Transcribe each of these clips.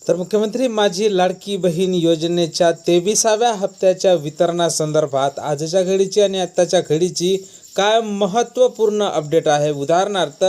तर मुख्यमंत्री माझी लाडकी बहीण योजनेच्या 23व्या हप्त्याच्या वितरणासंदर्भात आजच्या घडीची आणि आत्ताच्या घडीची काय महत्त्वपूर्ण अपडेट आहे। उदाहरणार्थ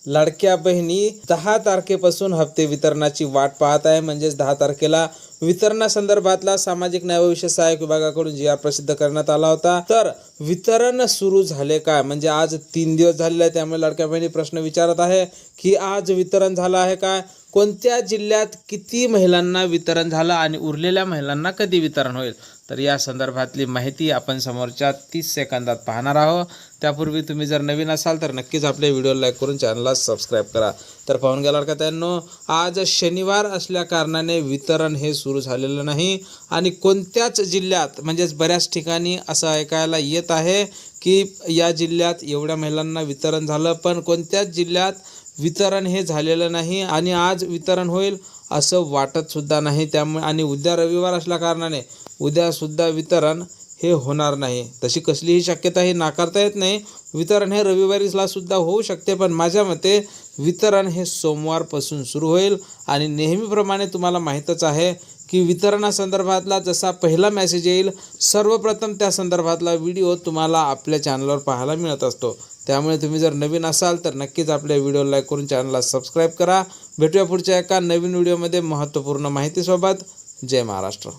लाडक्या बहिणी 10 तारखेपासून हप्ते वितरणाची वाट पाहत आहे। म्हणजेच 10 तारखेला वितरणासंदर्भातला सामाजिक न्याय व विशेष सहाय्यक विभागाकडून जी आर प्रसिद्ध करण्यात आला होता। तर वितरण सुरू झाले काय, म्हणजे आज 3 दिवस झालेले आहे। त्यामुळे लाडक्या बहिणी प्रश्न विचारत आहे की आज वितरण झालं आहे काय, कोणत्या जिल्ह्यात किती महिलांना वितरण झालं आणि उरलेल्या महिलांना कधी वितरण होईल। तर या संदर्भातली माहिती आपण समोरच्या 30 सेकंदात पाहणार आहोत। त्यापूर्वी तुम्ही जर नवीन असाल तर नक्कीच आपल्या व्हिडिओला लाईक करून चॅनलला सबस्क्राइब करा। तर पाहून गेला का त्यांनो, आज शनिवार असल्या कारणाने वितरण हे सुरू झालेलं नाही आणि कोणत्याच जिल्ह्यात म्हणजेच बऱ्याच ठिकाणी असं ऐकायला येत आहे की या जिल्ह्यात एवढ्या महिलांना वितरण झालं, पण कोणत्याच जिल्ह्यात वितरण हे झालेलं नाही आणि आज वितरण होईल असं वाटत सुद्धा नाही। त्यामुळे आणि उद्या रविवार असल्या कारणाने उद्या सुद्धा वितरण हे होणार नाही। तशी कसलीही शक्यता ही नाकारता येत नाही। वितरण हे रविवारीला सुद्धा होऊ शकते, पण माझ्या मते वितरण हे सोमवारपासून सुरू होईल। आणि नेहमीप्रमाणे तुम्हाला माहीतच आहे की वितरणासंदर्भातला जसा पहिला मेसेज येईल सर्वप्रथम त्या संदर्भातला व्हिडिओ तुम्हाला आपल्या चॅनलवर पाहायला मिळत असतो। त्यामुळे तुम्ही जर नवीन असाल तर नक्कीच आपल्या व्हिडिओला लाईक करून चॅनलला सबस्क्राइब करा। भेटूया पुढच्या एका नवीन व्हिडिओमध्ये महत्त्वपूर्ण माहितीसोबत। जय महाराष्ट्र।